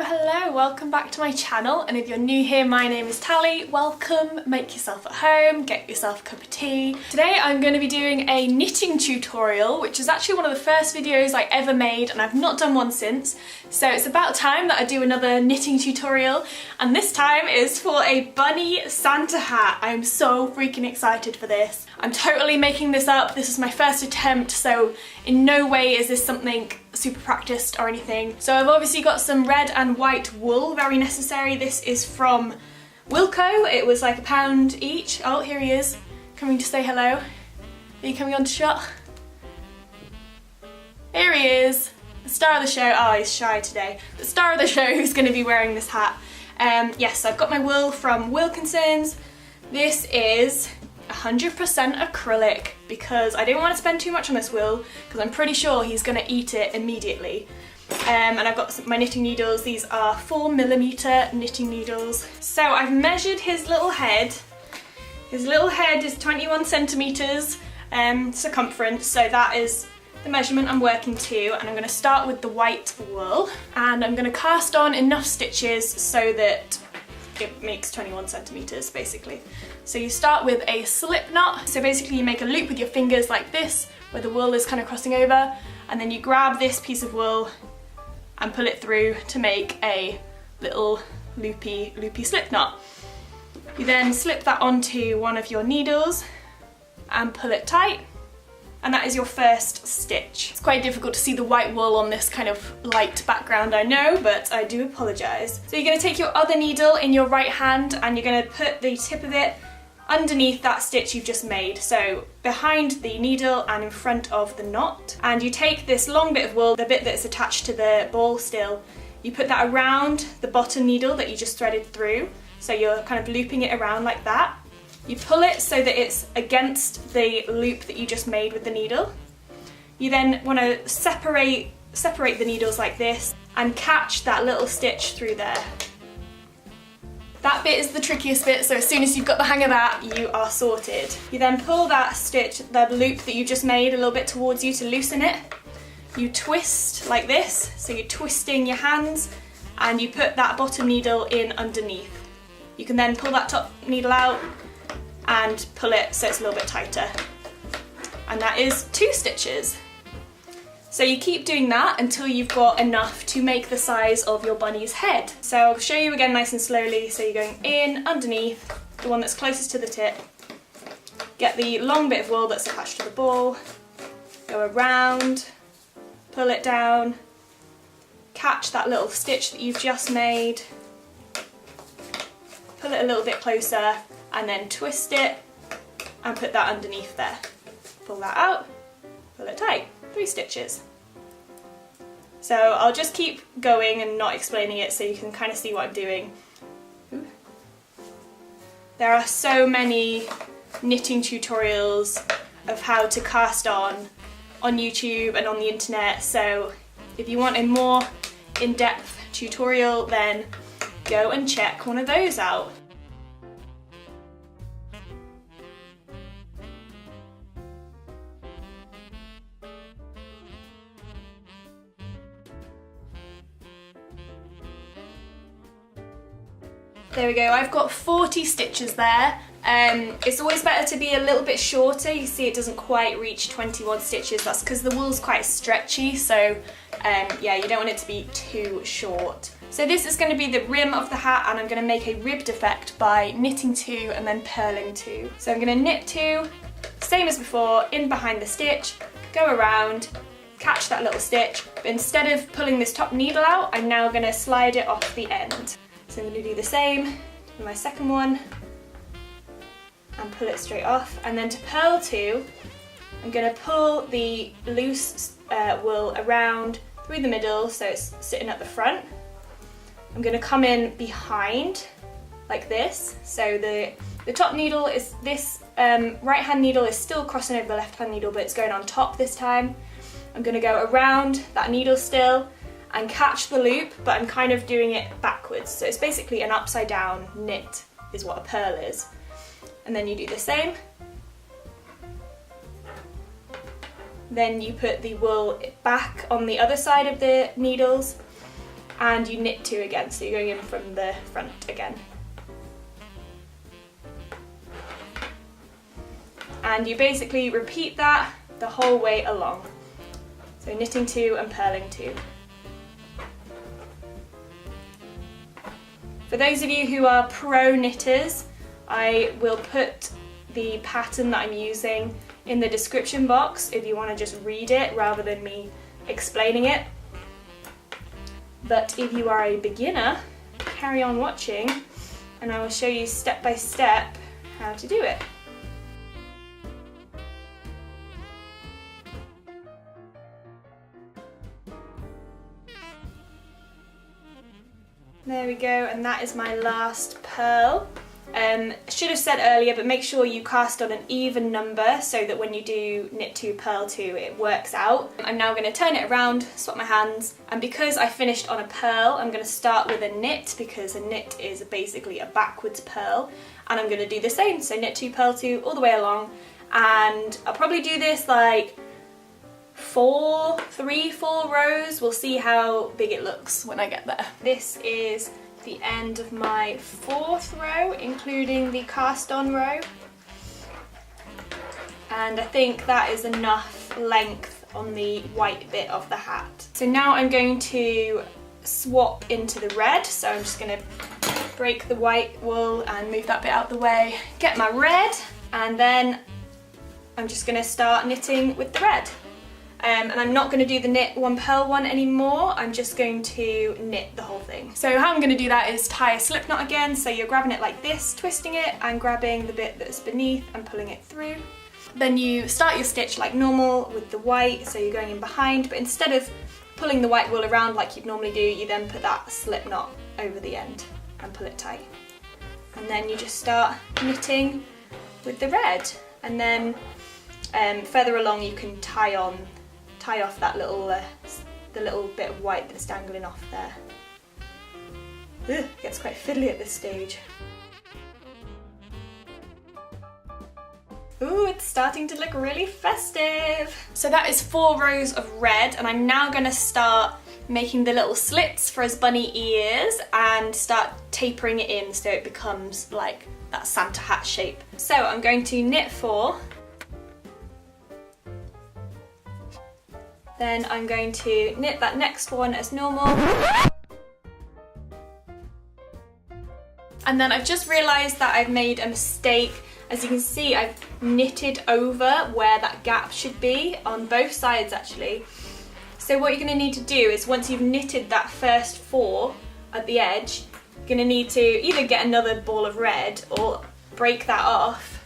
Hello, welcome back to my channel, and if you're new here, my name is Tally. Welcome, make yourself at home, get yourself a cup of tea. Today I'm going to be doing a knitting tutorial, which is actually one of the first videos I ever made, and I've not done one since, so it's about time that I do another knitting tutorial, and this time is for a bunny Santa hat. I'm so freaking excited for this. I'm totally making this up. This is my first attempt, so in no way is this something super practiced or anything. So I've obviously got some red and white wool, very necessary. This is from Wilko. It was like £1 each. Oh, here he is, coming to say hello. Are you coming on to shot? Here he is, the star of the show. Oh, he's shy today. The star of the show who's going to be wearing this hat. Yes, I've got my wool from Wilkinson's. This is 100% acrylic because I didn't want to spend too much on this wool because I'm pretty sure he's going to eat it immediately. And I've got my knitting needles. These are 4mm knitting needles. So I've measured his little head. His little head is 21 centimeters circumference, so that is the measurement I'm working to, and I'm going to start with the white wool, and I'm going to cast on enough stitches so that it makes 21 centimeters basically. So you start with a slip knot. So basically you make a loop with your fingers like this, where the wool is kind of crossing over, and then you grab this piece of wool and pull it through to make a little loopy slip knot. You then slip that onto one of your needles and pull it tight, and that is your first stitch. It's quite difficult to see the white wool on this kind of light background, I know, but I do apologise. So you're going to take your other needle in your right hand and you're going to put the tip of it underneath that stitch you've just made, so behind the needle and in front of the knot. And you take this long bit of wool, the bit that's attached to the ball still, you put that around the bottom needle that you just threaded through, so you're kind of looping it around like that. You pull it so that it's against the loop that you just made with the needle. You then want to separate the needles like this and catch that little stitch through there. That bit is the trickiest bit, so as soon as you've got the hang of that, you are sorted. You then pull that stitch, the loop that you just made, a little bit towards you to loosen it. You twist like this, so you're twisting your hands, and you put that bottom needle in underneath. You can then pull that top needle out and pull it so it's a little bit tighter. And that is 2 stitches. So you keep doing that until you've got enough to make the size of your bunny's head. So I'll show you again nice and slowly. So you're going in, underneath, the one that's closest to the tip. Get the long bit of wool that's attached to the ball, go around, pull it down, catch that little stitch that you've just made, pull it a little bit closer, and then twist it and put that underneath there. Pull that out, pull it tight. 3 stitches. So I'll just keep going and not explaining it so you can kind of see what I'm doing. Ooh. There are so many knitting tutorials of how to cast on YouTube and on the internet, so if you want a more in-depth tutorial, then go and check one of those out. There we go, I've got 40 stitches there. It's always better to be a little bit shorter. You see it doesn't quite reach 21 stitches. That's because the wool's quite stretchy, so yeah, you don't want it to be too short. So this is going to be the rim of the hat, and I'm going to make a ribbed effect by knitting 2 and then purling 2. So I'm going to knit 2, same as before, in behind the stitch, go around, catch that little stitch, but instead of pulling this top needle out, I'm now going to slide it off the end. So I'm going to do the same with my second one and pull it straight off. And then to purl 2, I'm going to pull the loose wool around through the middle so it's sitting at the front. I'm going to come in behind like this. So the top needle is this, right hand needle is still crossing over the left hand needle, but it's going on top this time. I'm going to go around that needle still and catch the loop, but I'm kind of doing it backwards. So it's basically an upside down knit is what a purl is. And then you do the same. Then you put the wool back on the other side of the needles and you knit 2 again, so you're going in from the front again. And you basically repeat that the whole way along. So knitting 2 and purling 2. For those of you who are pro knitters, I will put the pattern that I'm using in the description box if you want to just read it rather than me explaining it. But if you are a beginner, carry on watching and I will show you step by step how to do it. There we go, and that is my last purl. Should have said earlier, but make sure you cast on an even number so that when you do knit 2, purl 2, it works out. I'm now going to turn it around, swap my hands, and because I finished on a purl, I'm going to start with a knit because a knit is basically a backwards purl, and I'm going to do the same, so knit 2, purl 2 all the way along, and I'll probably do this like 4 rows. We'll see how big it looks when I get there. This is the end of my 4th row, including the cast on row. And I think that is enough length on the white bit of the hat. So now I'm going to swap into the red. So I'm just going to break the white wool and move that bit out the way, get my red, and then I'm just going to start knitting with the red. And I'm not going to do the knit 1, purl 1 anymore, I'm just going to knit the whole thing. So how I'm going to do that is tie a slip knot again, so you're grabbing it like this, twisting it and grabbing the bit that's beneath and pulling it through. Then you start your stitch like normal with the white, so you're going in behind, but instead of pulling the white wool around like you'd normally do, you then put that slip knot over the end and pull it tight. And then you just start knitting with the red, and then further along you can tie off that little the little bit of white that's dangling off there. Ugh, it gets quite fiddly at this stage. Ooh, it's starting to look really festive. So that is 4 rows of red, and I'm now going to start making the little slits for his bunny ears and start tapering it in so it becomes like that Santa hat shape. So I'm going to knit 4. Then I'm going to knit that next one as normal. And then I've just realised that I've made a mistake. As you can see, I've knitted over where that gap should be, on both sides actually. So what you're going to need to do is once you've knitted that first 4 at the edge, you're going to need to either get another ball of red or break that off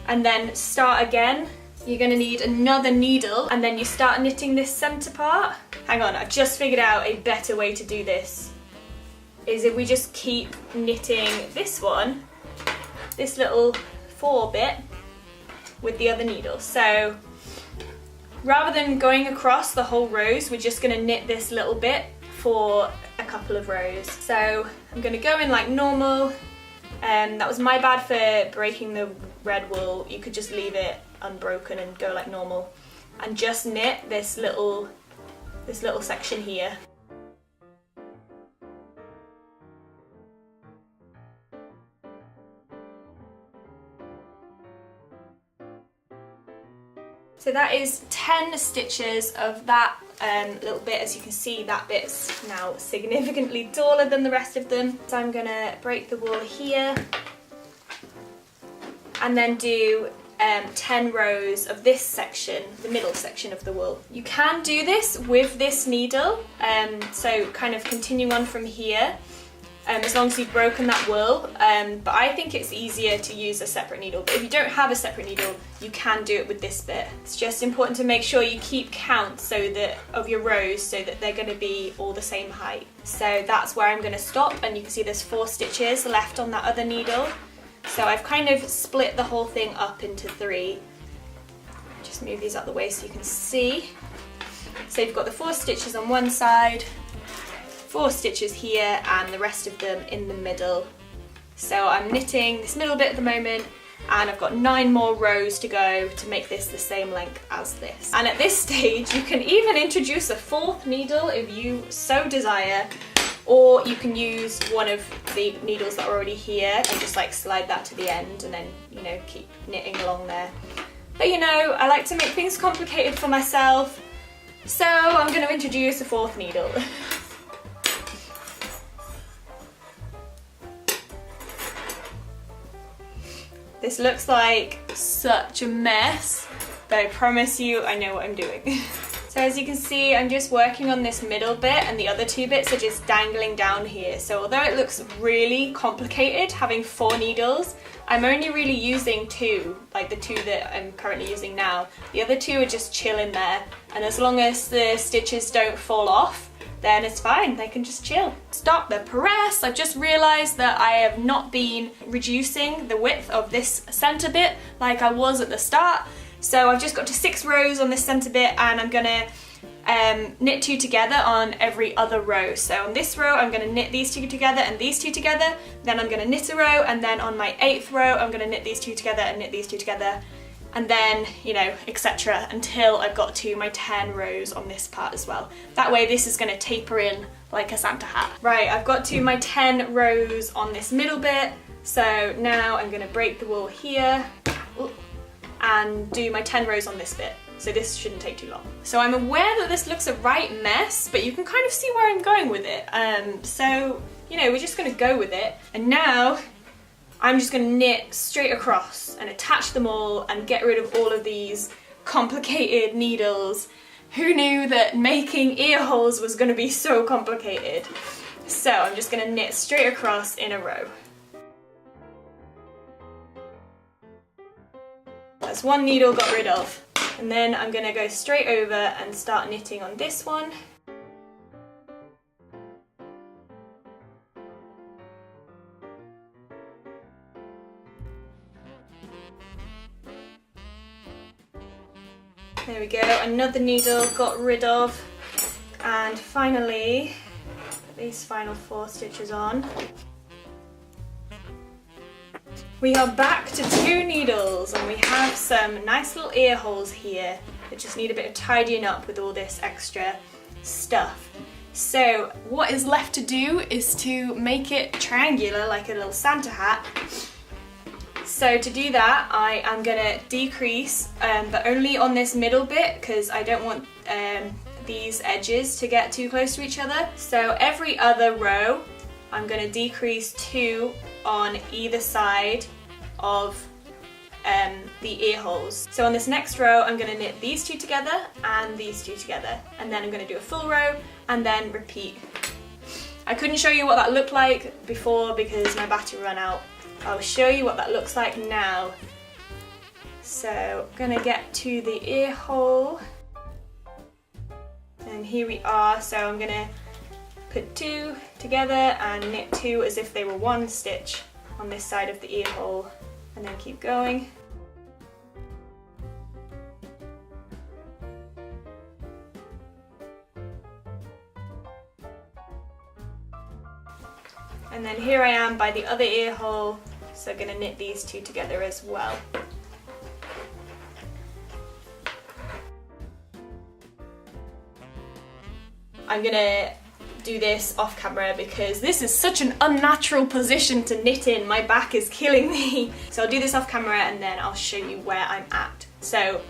and then start again. You're going to need another needle and then you start knitting this centre part. Hang on, I've just figured out a better way to do this. Is if we just keep knitting this one, this little 4 bit, with the other needle. So rather than going across the whole rows, we're just going to knit this little bit for a couple of rows. So I'm going to go in like normal. That was my bad for breaking the red wool. You could just leave it unbroken and go like normal and just knit this little section here. So that is 10 stitches of that little bit. As you can see, that bit's now significantly taller than the rest of them. So I'm gonna break the wool here and then do 10 rows of this section, the middle section of the wool. You can do this with this needle, so kind of continuing on from here, as long as you've broken that wool, but I think it's easier to use a separate needle. But if you don't have a separate needle, you can do it with this bit. It's just important to make sure you keep count of your rows so that they're going to be all the same height. So that's where I'm going to stop, and you can see there's 4 stitches left on that other needle. So I've kind of split the whole thing up into 3. Just move these out the way so you can see. So you've got the 4 stitches on one side, 4 stitches here, and the rest of them in the middle. So I'm knitting this middle bit at the moment, and I've got 9 more rows to go to make this the same length as this. And at this stage you can even introduce a 4th needle if you so desire, or you can use one of the needles that are already here and just like slide that to the end and then, you know, keep knitting along there. But you know, I like to make things complicated for myself, so I'm going to introduce a 4th needle. This looks like such a mess, but I promise you I know what I'm doing. So as you can see, I'm just working on this middle bit and the other 2 bits are just dangling down here. So although it looks really complicated having 4 needles, I'm only really using 2, like the 2 that I'm currently using now. The other 2 are just chilling there, and as long as the stitches don't fall off, then it's fine, they can just chill. Stop the press. I've just realised that I have not been reducing the width of this centre bit like I was at the start. So I've just got to 6 rows on this centre bit, and I'm gonna knit 2 together on every other row. So on this row I'm gonna knit these 2 together and these 2 together, then I'm gonna knit a row, and then on my 8th row I'm gonna knit these 2 together and knit these 2 together, and then, you know, etc. until I've got to my 10 rows on this part as well. That way this is going to taper in like a Santa hat. Right, I've got to my 10 rows on this middle bit, so now I'm going to break the wool here and do my 10 rows on this bit. So this shouldn't take too long. So I'm aware that this looks a right mess, but you can kind of see where I'm going with it. So, you know, we're just going to go with it. And now I'm just going to knit straight across and attach them all and get rid of all of these complicated needles. Who knew that making ear holes was going to be so complicated? So I'm just going to knit straight across in a row. That's 1 needle got rid of. And then I'm going to go straight over and start knitting on this one. There we go, another needle got rid of, and finally put these final 4 stitches on. We are back to 2 needles, and we have some nice little ear holes here that just need a bit of tidying up with all this extra stuff. So what is left to do is to make it triangular like a little Santa hat. So to do that, I am going to decrease, but only on this middle bit, because I don't want these edges to get too close to each other. So every other row, I'm going to decrease 2 on either side of the ear holes. So on this next row, I'm going to knit these 2 together and these 2 together, and then I'm going to do a full row and then repeat. I couldn't show you what that looked like before because my battery ran out. I'll show you what that looks like now. So I'm gonna get to the ear hole, and here we are. So I'm gonna put 2 together and knit 2 as if they were 1 stitch on this side of the ear hole, and then keep going. And then here I am by the other ear hole, so I'm going to knit these 2 together as well. I'm going to do this off camera because this is such an unnatural position to knit in. My back is killing me. So I'll do this off camera and then I'll show you where I'm at. So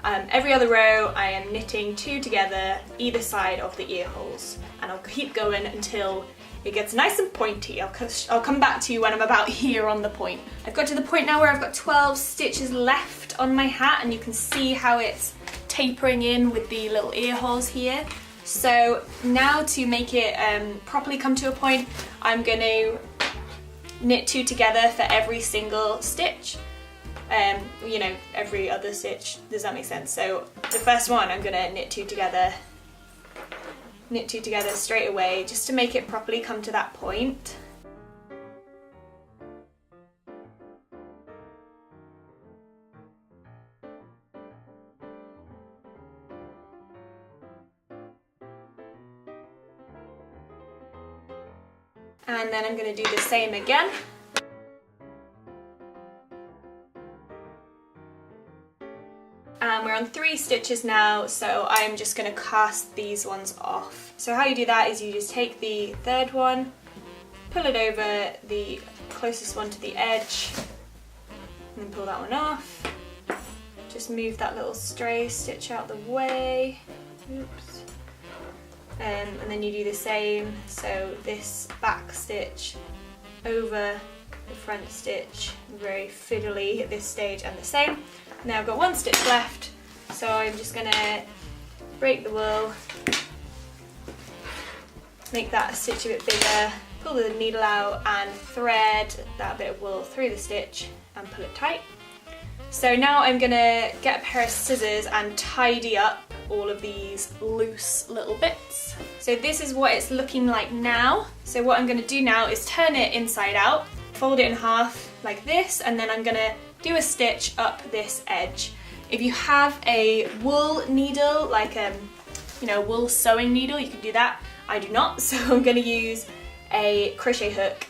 every other row I am knitting 2 together either side of the ear holes, and I'll keep going until it gets nice and pointy. I'll come back to you when I'm about here on the point. I've got to the point now where I've got 12 stitches left on my hat, and you can see how it's tapering in with the little ear holes here. So now to make it properly come to a point, I'm going to knit 2 together for every single stitch. You know, every other stitch. Does that make sense? So the first one I'm going to knit 2 together, knit 2 together straight away, just to make it properly come to that point. And then I'm going to do the same again. And we're on 3 stitches now, so I'm just going to cast these ones off. So how you do that is you just take the 3rd one, pull it over the closest one to the edge, and then pull that one off. Just move that little stray stitch out the way. Oops. And then you do the same, so this back stitch over the front stitch, very fiddly at this stage, and the same. Now I've got 1 stitch left, so I'm just going to break the wool, make that stitch a bit bigger, pull the needle out and thread that bit of wool through the stitch and pull it tight. So now I'm going to get a pair of scissors and tidy up all of these loose little bits. So this is what it's looking like now. So what I'm going to do now is turn it inside out, fold it in half like this, and then I'm going to do a stitch up this edge. If you have a wool needle, like you know, wool sewing needle, you can do that. I do not, so I'm going to use a crochet hook.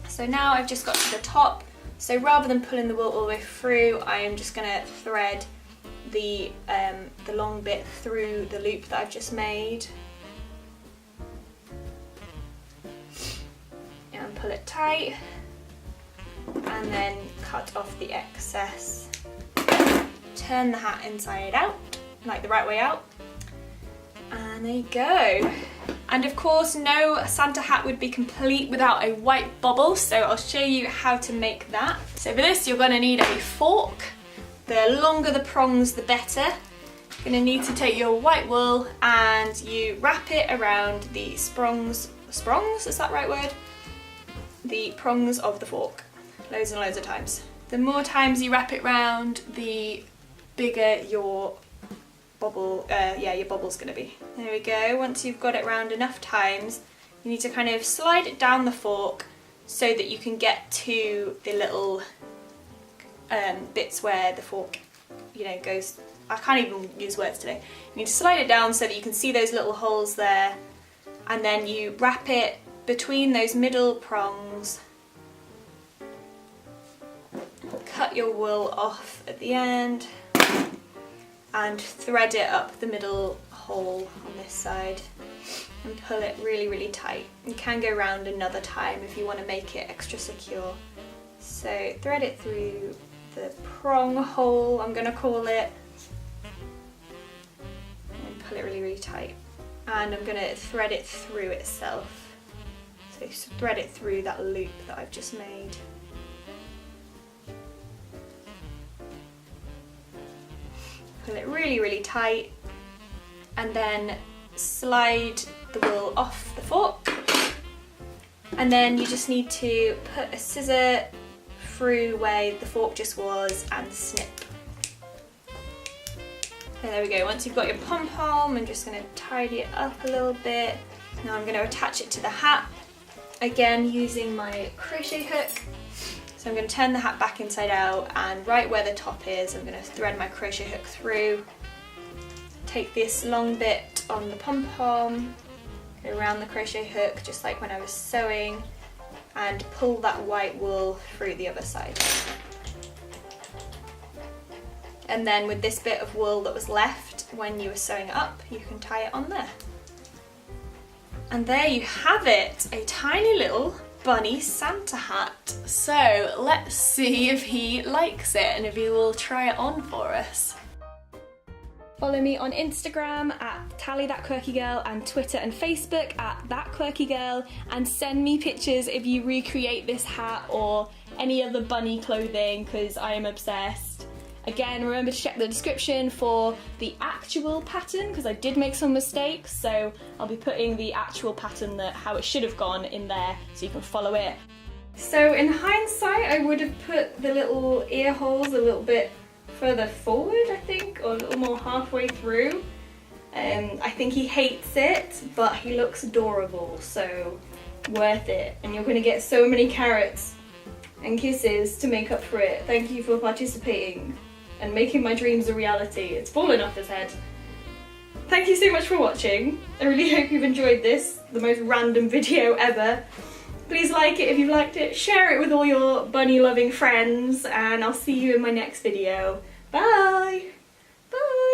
So now I've just got to the top, so rather than pulling the wool all the way through, I am just going to thread the long bit through the loop that I've just made. And pull it tight, and then cut off the excess. Turn the hat inside out, like the right way out, and there you go. And of course, no Santa hat would be complete without a white bobble, so I'll show you how to make that. So for this, you're going to need a fork. The longer the prongs, the better. You're going to need to take your white wool and you wrap it around the sprongs, is that the right word? The prongs of the fork, loads and loads of times. The more times you wrap it round, the bigger your bobble, your bobble's going to be. There we go. Once you've got it round enough times, you need to kind of slide it down the fork so that you can get to the little bits where the fork, you know, goes. I can't even use words today. You need to slide it down so that you can see those little holes there, and then you wrap it between those middle prongs. Cut your wool off at the end and thread it up the middle hole on this side and pull it really, really tight. You can go round another time if you want to make it extra secure. So thread it through the prong hole, I'm going to call it, and pull it really, really tight. And I'm going to thread it through itself. So thread it through that loop that I've just made. Pull it really, really tight, and then slide the wool off the fork, and then you just need to put a scissor through where the fork just was and snip. And there we go. Once you've got your pom-pom, I'm just going to tidy it up a little bit. Now I'm going to attach it to the hat, again using my crochet hook. So I'm going to turn the hat back inside out, and right where the top is, I'm going to thread my crochet hook through. Take this long bit on the pom-pom, go around the crochet hook just like when I was sewing, and pull that white wool through the other side. And then with this bit of wool that was left when you were sewing it up, you can tie it on there. And there you have it, a tiny little bunny Santa hat. So let's see if he likes it and if he will try it on for us. Follow me on Instagram at ThatQuirkyGirl and Twitter and Facebook at ThatQuirkyGirl, and send me pictures if you recreate this hat or any other bunny clothing, because I am obsessed. Again, remember to check the description for the actual pattern, because I did make some mistakes, so I'll be putting the actual pattern, how it should have gone, in there so you can follow it. So in hindsight, I would have put the little ear holes a little bit further forward, I think, or a little more halfway through. I think he hates it, but he looks adorable, so worth it. And you're going to get so many carrots and kisses to make up for it. Thank you for participating and making my dreams a reality. It's fallen off his head. Thank you so much for watching. I really hope you've enjoyed this, the most random video ever. Please like it if you've liked it, share it with all your bunny loving friends, and I'll see you in my next video. Bye! Bye!